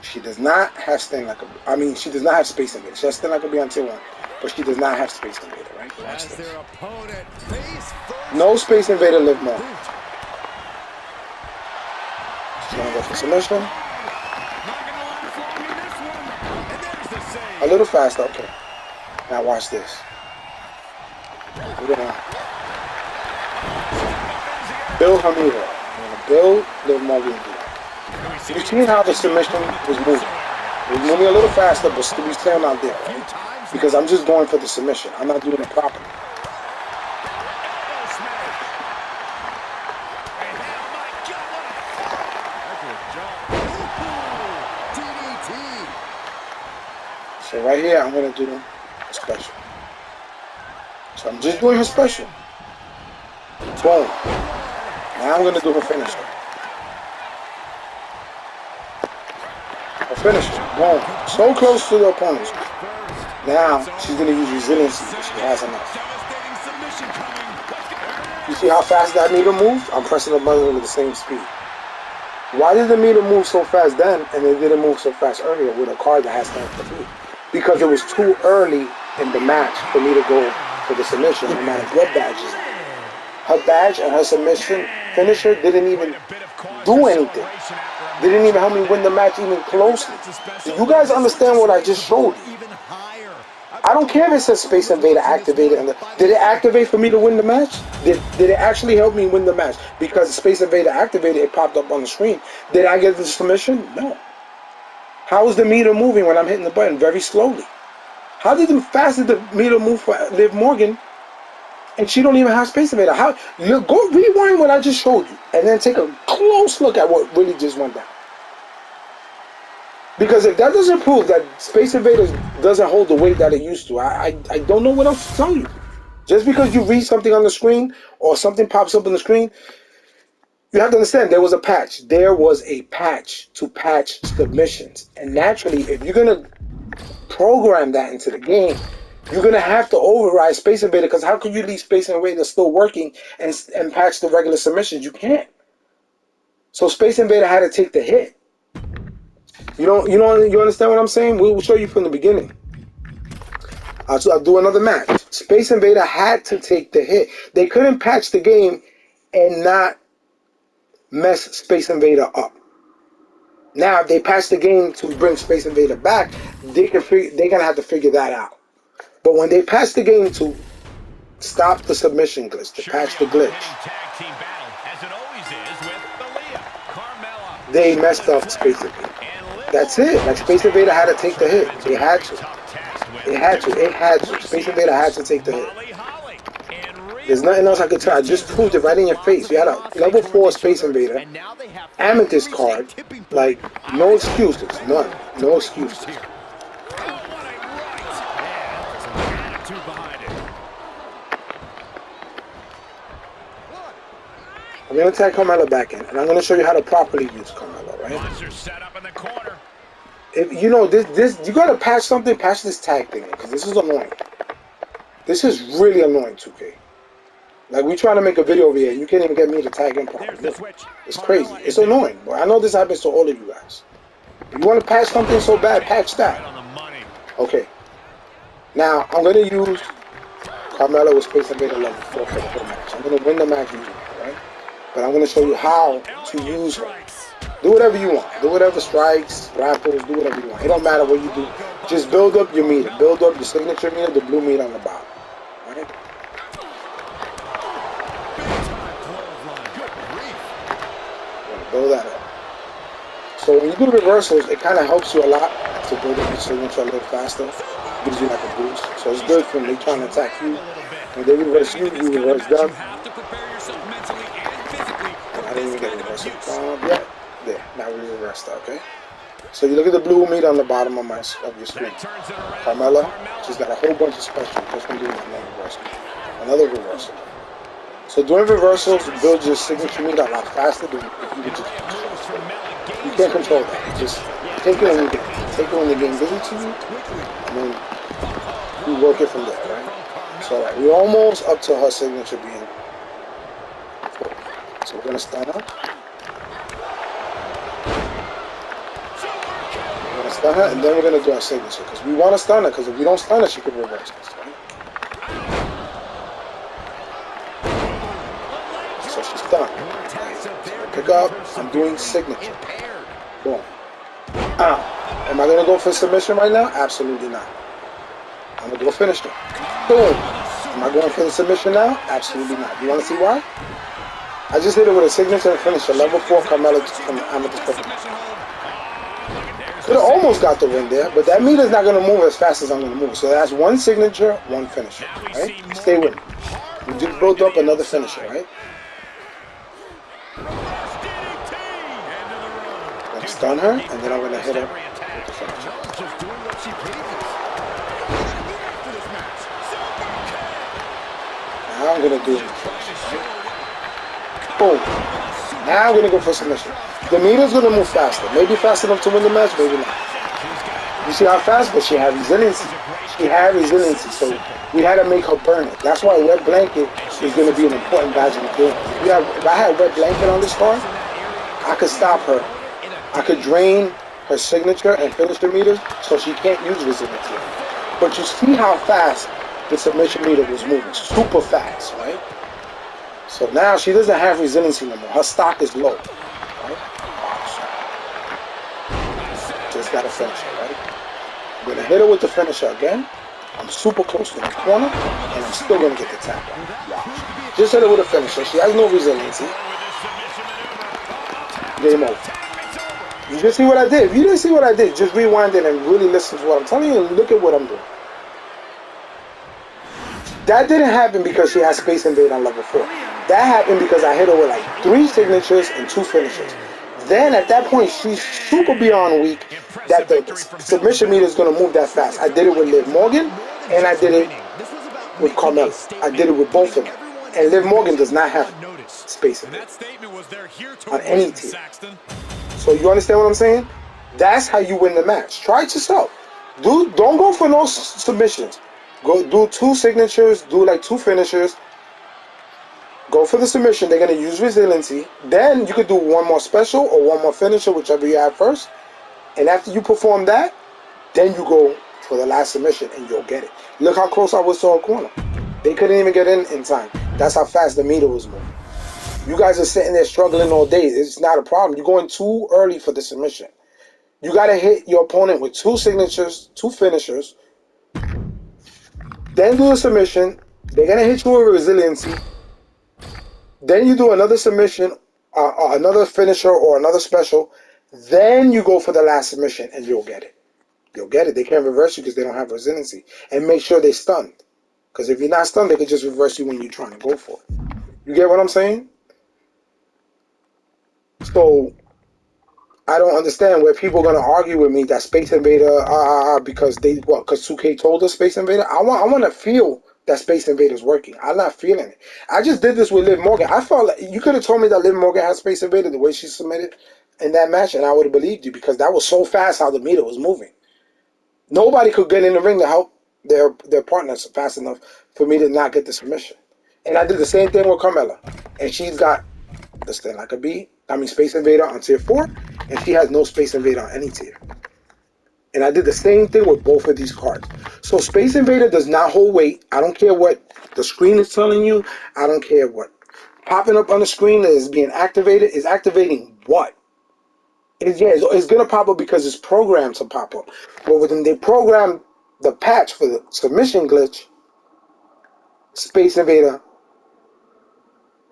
She does not have stand like a. I mean, she does not have Space Invader. She has stand like a be on tier 1, but she does not have Space Invader, right? Watch As this. their opponent face first. No Space Invader Liv Morgan. She's gonna go for submission. A little faster, okay. Now watch this. We're gonna build her meter. We're gonna build Liv Morgan. You've seen how the submission was moving. It was moving a little faster, but still be staying out there, right? Because I'm just going for the submission. I'm not doing it properly. So right here, I'm going to do a special. So I'm just doing her special. Boom. Now I'm going to do her finisher. Her finisher. Boom. So close to the opponent. Now she's going to use resiliency if she has enough. You see how fast that meter moved? I'm pressing the button with the same speed. Why did the meter move so fast then and it didn't move so fast earlier with a card that has time for me? Because it was too early in the match for me to go for the submission, no matter what badge is on. Her badge and her submission finisher didn't even do anything. Didn't even help me win the match even closely. Do you guys understand what I just showed you? I don't care if it says Space Invader activated. Did it activate for me to win the match? Did it actually help me win the match? Because Space Invader activated, it popped up on the screen. Did I get the submission? No. How is the meter moving when I'm hitting the button? Very slowly. How did the fast did the meter move for Liv Morgan and she don't even have Space Invader? How? Go rewind what I just showed you and then take a close look at what really just went down. Because if that doesn't prove that Space Invader doesn't hold the weight that it used to, I don't know what else to tell you. Just because you read something on the screen or something pops up on the screen, you have to understand there was a patch. There was a patch to patch submissions. And naturally, if you're going to program that into the game, you're going to have to override Space Invader, because how can you leave Space Invader still working and patch the regular submissions? You can't. So Space Invader had to take the hit. You understand what I'm saying? We'll show you from the beginning. I'll do another match. Space Invader had to take the hit. They couldn't patch the game and not mess Space Invader up. Now, if they patch the game to bring Space Invader back, they're gonna have to figure that out. But when they patch the game to stop the submission glitch, to patch the glitch, they messed up Space Invader. That's it. Like, Space Invader had to take the hit. They had to. It had to. Space Invader had to take the hit. There's nothing else I could tell. I just proved it right in your face. You had a level 4 Space Invader, Amethyst card. Like, no excuses. None. No excuses. I'm going to tag Carmella back in, and I'm going to show you how to properly use Carmella, right? If you know this, you got to patch something. Patch this tag thing, because this is annoying. This is really annoying, 2K. Like, we trying to make a video over here, and you can't even get me to tag in properly. It's crazy. It's annoying, but I know this happens to all of you guys. If you want to patch something so bad, patch that. Okay. Now, I'm going to use Carmella with Space Invader level 4 for the whole match. I'm going to win the match using her, right? But I'm going to show you how to use her. Do whatever you want. Do whatever strikes, grapples, do whatever you want. It don't matter what you do. Just build up your meter. Build up your signature meter, the blue meter on the bottom. Right? Build that up. So when you do reversals, it kind of helps you a lot to build up your signature a little faster. It gives you like a boost. So it's good for when they trying to attack you. When they reverse you, you reverse them. I didn't even get reversal yet. There, now we reverse that, okay? So you look at the blue meter on the bottom of your screen. Carmella, she's got a whole bunch of specials. Just gonna do another reversal. Another reversal. So doing reversals builds your signature meter a lot faster than if you could just control it. You can't control that. Just take it when you get it. Take it when the game gives it to you, and then you work it from there, right? So we're almost up to her signature being 4. So we're gonna start up. Stun her, and then we're gonna do our signature because we want to stun her. Because if we don't stun her, she could reverse this, right? So she's stunned. So I pick up. I'm doing signature. Boom. Am I gonna go for submission right now? Absolutely not. I'm gonna go finish her. Boom. Am I going for the submission now? Absolutely not. You want to see why? I just hit it with a signature and finisher. Level 4 Carmella Amethyst Purple. Could have almost got the win there, but that meter's not going to move as fast as I'm going to move. So that's one signature, one finisher, right? Stay with me. We just built up another finisher, right? I'm going to stun her, and then I'm going to hit her with the finisher. Now I'm going to do it with the finisher, right? Boom. Now I'm going to go for submission. The meter's going to move faster. Maybe fast enough to win the match, maybe not. You see how fast, but she had resiliency. She had resiliency, so we had to make her burn it. That's why Wet Blanket is going to be an important badge in the game. If I had Wet Blanket on this card, I could stop her. I could drain her signature and finish the meters, so she can't use resiliency. But you see how fast the submission meter was moving. Super fast, right? So now she doesn't have resiliency no more. Her stock is low. Right? Just got to finish her, right? I'm going to hit her with the finisher again. I'm super close to the corner, and I'm still going to get the tap out. Watch. Just hit her with a finisher. She has no resiliency. Game over. You just see what I did. If you didn't see what I did, just rewind it and really listen to what I'm telling you and look at what I'm doing. That didn't happen because she had Space Invader on level 4. That happened because I hit her with like 3 signatures and 2 finishers. Then at that point, she's super beyond weak that the submission meter is going to move that fast. I did it with Liv Morgan and I did it with Carmella. I did it with both of them. And Liv Morgan does not have Space Invader on any team. So you understand what I'm saying? That's how you win the match. Try it yourself. Don't go for no submissions. Go do 2 signatures, do like 2 finishers. Go for the submission. They're going to use resiliency. Then you could do 1 more special or 1 more finisher, whichever you have first. And after you perform that, then you go for the last submission and you'll get it. Look how close I was to her corner. They couldn't even get in time. That's how fast the meter was moving. You guys are sitting there struggling all day. It's not a problem. You're going too early for the submission. You got to hit your opponent with 2 signatures, 2 finishers. Then do a submission. They're going to hit you with resiliency. Then you do another submission, another finisher or another special. Then you go for the last submission and you'll get it. You'll get it. They can't reverse you because they don't have resiliency. And make sure they're stunned. Because if you're not stunned, they can just reverse you when you're trying to go for it. You get what I'm saying? So I don't understand where people are going to argue with me that Space Invader, because because 2K told us Space Invader. I want to feel that Space Invader is working. I'm not feeling it. I just did this with Liv Morgan. I felt like you could have told me that Liv Morgan had Space Invader the way she submitted in that match, and I would have believed you because that was so fast how the meter was moving. Nobody could get in the ring to help their partners fast enough for me to not get the submission. And I did the same thing with Carmella, and she's got the Stand Like a Bee. Space Invader on tier 4, and she has no Space Invader on any tier. And I did the same thing with both of these cards. So Space Invader does not hold weight. I don't care what the screen is telling you. I don't care what popping up on the screen that is being activated is activating what? It's going to pop up because it's programmed to pop up. But when they program the patch for the submission glitch, Space Invader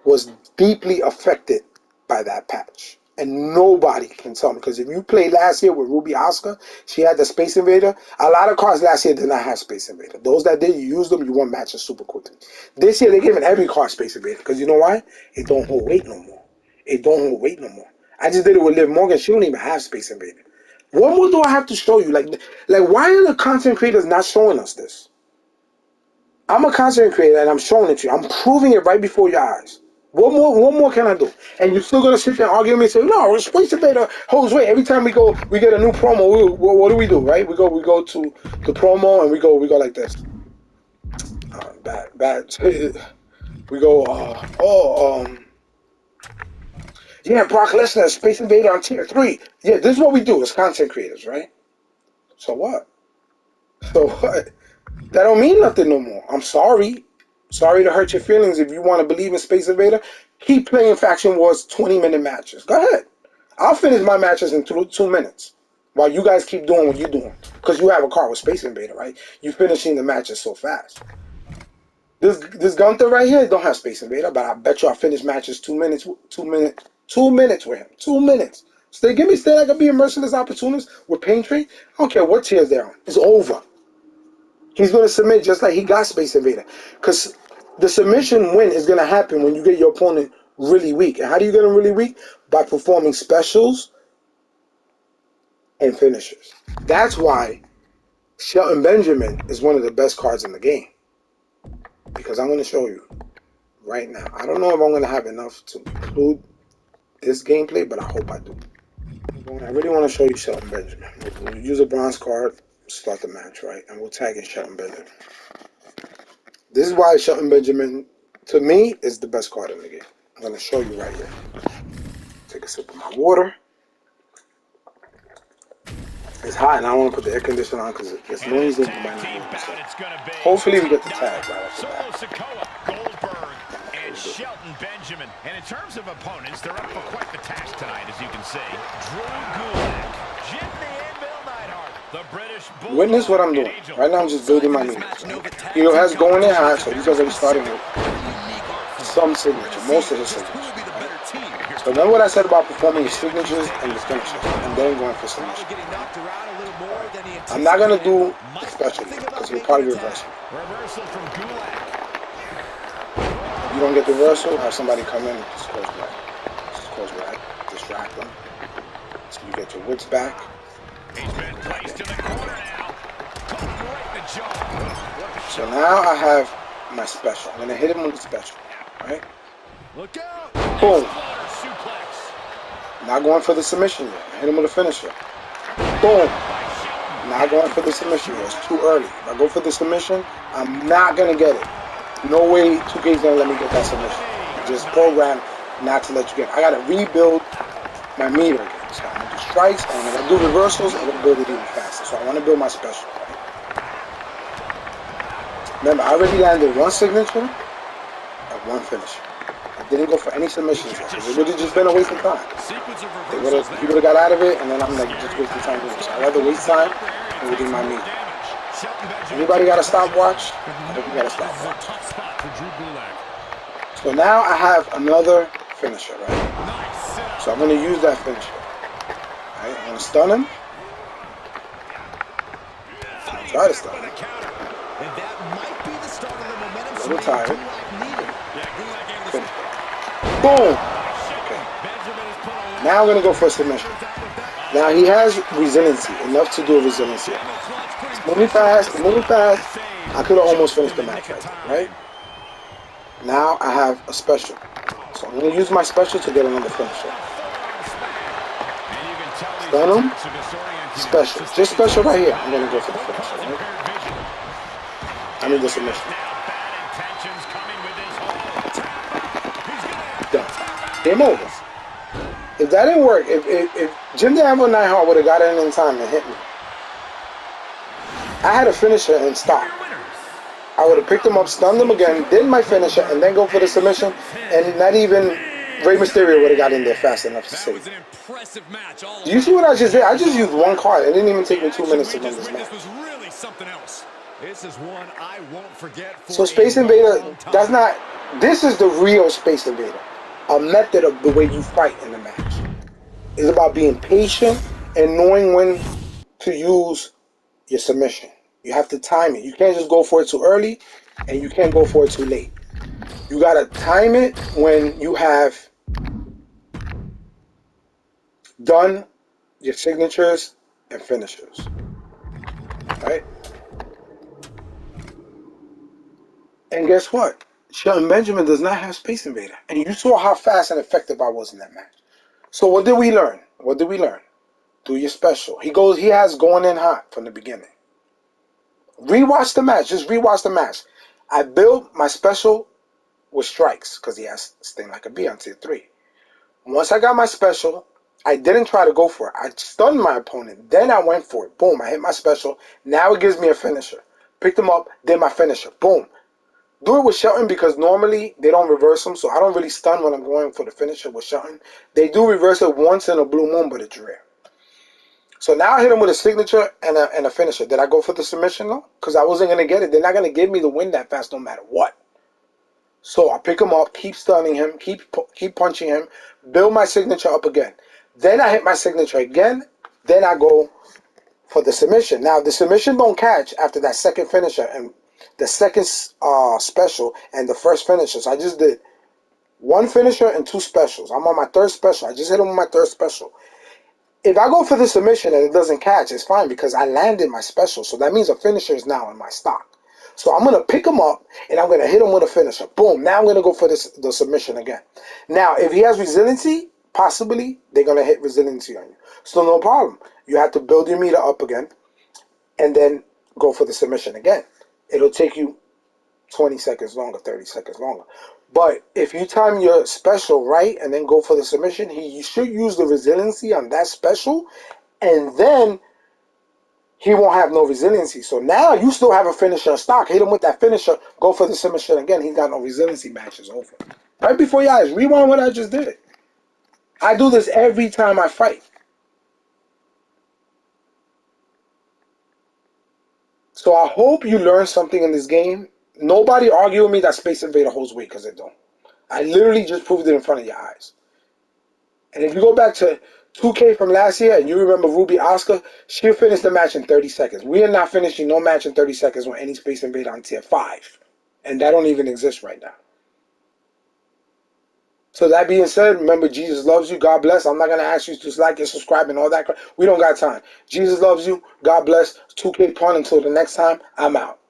was deeply affected by that patch. And nobody can tell me. Because if you played last year with Ruby Asuka, she had the Space Invader. A lot of cards last year did not have Space Invader. Those that did, you use them, you won matches super quickly. This year, they're giving every card Space Invader. Because you know why? It don't hold weight no more. It don't hold weight no more. I just did it with Liv Morgan. She don't even have Space Invader. What more do I have to show you? Like why are the content creators not showing us this? I'm a content creator and I'm showing it to you. I'm proving it right before your eyes. What more can I do? And you're still gonna sit there and argue with me and say, no, Space Invader holds weight. Every time we get a new promo. What do we do, right? We go to the promo and we go like this. Bad. We go. Yeah, Brock Lesnar, Space Invader on tier 3. Yeah, this is what we do as content creators, right? So what? So what? That don't mean nothing no more. I'm sorry. Sorry to hurt your feelings. If you want to believe in Space Invader, keep playing Faction Wars 20-minute matches. Go ahead. I'll finish my matches in 2 minutes while you guys keep doing what you're doing. Because you have a card with Space Invader, right? You're finishing the matches so fast. This Gunther right here don't have Space Invader, but I bet you I finish matches 2 minutes, 2 minutes, 2 minutes with him. 2 minutes. Stay like I'm being merciless opportunist with Pain Trade. I don't care what tiers they're on. It's over. He's going to submit just like he got Space Invader. Because the submission win is going to happen when you get your opponent really weak. And how do you get him really weak? By performing specials and finishers. That's why Shelton Benjamin is one of the best cards in the game. Because I'm going to show you right now. I don't know if I'm going to have enough to include this gameplay, but I hope I do. I really want to show you Shelton Benjamin. We'll use a bronze card, start the match, right? And we'll tag in Shelton Benjamin. This is why Shelton Benjamin, to me, is the best card in the game. I'm going to show you right here. Take a sip of my water. It's hot and I don't want to put the air conditioner on because it's noisy. Hopefully we get the tag right off the bat. Shelton Benjamin. And in terms of opponents, they're up for quite the task tonight, as you can see. Drew Gulak, Jim the Anvil Neidhart, the British Bulldog. Witness what I'm doing. Right now I'm just building my needs. Hero has going in high, so he's already starting with some signature, most of his signatures. So remember what I said about performing his signatures and his finishes, and then going for submission. I'm not going to do the special because he'll probably reverse it. Reversal from Gulak. You don't get the reversal, have somebody come in and just close back. Just close back. Distract them. So you get your wits back. He's been placed in the corner now. Right in the jaw. So now I have my special. I'm going to hit him with the special. Right? Look out. Boom. Not going for the submission yet. I hit him with a finisher. Boom. Not going for the submission yet. It's too early. If I go for the submission, I'm not going to get it. No way 2K is going to let me get that submission. Just program not to let you get it. I got to rebuild my meter again. So I'm going to do strikes, and if I do reversals, I'm going to build it even faster. So I want to build my special. Remember, I already landed one signature and one finisher. I didn't go for any submissions. It would have just been a waste of time. He would have got out of it, and then I'm like just wasting time doing it. So I'd rather waste time than within my meter. Anybody got a stopwatch? I think you got a stopwatch. So now I have another finisher, right? So I'm going to use that finisher. Right? I'm going to stun him. I'm going to try to stun him. A little tired. Finish. Boom! Okay. Now I'm going to go for a submission. Now he has resiliency, enough to do a resiliency. Moving fast, I could have almost finished the match right? Now I have a special. So I'm going to use my special to get another finisher. Stun him. Special. Just special right here. I'm going to go for the finisher. Right? I need the submission. Done. Game over. If that didn't work, if Jim the Anvil Neidhart would have got in time and hit me, I had a finisher and stop. I would have picked him up, stunned him again, did my finisher, and then go for the submission, and not even Rey Mysterio would have got in there fast enough to save. Do you see what I just did? I just used one card. It didn't even take me 2 minutes to win this match. This is one I won't forget. So Space Invader, that's not, this is the real Space Invader. A method of the way you fight in the match. It's about being patient and knowing when to use your submission. You have to time it. You can't just go for it too early, and you can't go for it too late. You gotta time it when you have done your signatures and finishers. Right? And guess what? Shelton Benjamin does not have Space Invader. And you saw how fast and effective I was in that match. So what did we learn? What did we learn? Do your special. He has going in hot from the beginning. Rewatch the match. Just rewatch the match. I built my special with strikes because he has Sting Like a Bee on tier 3. Once I got my special, I didn't try to go for it. I stunned my opponent. Then I went for it. Boom, I hit my special. Now it gives me a finisher. Picked him up, did my finisher. Boom. Do it with Shelton because normally they don't reverse them, so I don't really stun when I'm going for the finisher with Shelton. They do reverse it once in a blue moon, but it's rare. So now I hit him with a signature and a finisher. Did I go for the submission? No, because I wasn't going to get it. They're not going to give me the win that fast no matter what. So I pick him up, keep stunning him, keep punching him, build my signature up again. Then I hit my signature again. Then I go for the submission. Now, the submission don't catch after that second finisher and the second special and the first finisher. So I just did one finisher and two specials. I'm on my third special. I just hit him with my third special. If I go for the submission and it doesn't catch, it's fine because I landed my special. So that means a finisher is now in my stock. So I'm going to pick him up and I'm going to hit him with a finisher. Boom. Now I'm going to go for the submission again. Now, if he has resiliency, possibly they're going to hit resiliency on you. So no problem. You have to build your meter up again and then go for the submission again. It'll take you 20 seconds longer, 30 seconds longer. But if you time your special right and then go for the submission, you should use the resiliency on that special, and then he won't have no resiliency. So now you still have a finisher in stock. Hit him with that finisher, go for the submission again. He's got no resiliency, match is over. Right before your eyes, rewind what I just did. I do this every time I fight. So I hope you learned something in this game. Nobody argue with me that Space Invader holds weight, because it don't. I literally just proved it in front of your eyes. And if you go back to 2K from last year and you remember Ruby Oscar, she'll finish the match in 30 seconds. We are not finishing no match in 30 seconds with any Space Invader on tier 5. And that don't even exist right now. So that being said, remember, Jesus loves you. God bless. I'm not going to ask you to like and subscribe and all that. We don't got time. Jesus loves you. God bless. 2K Pun. Until the next time, I'm out.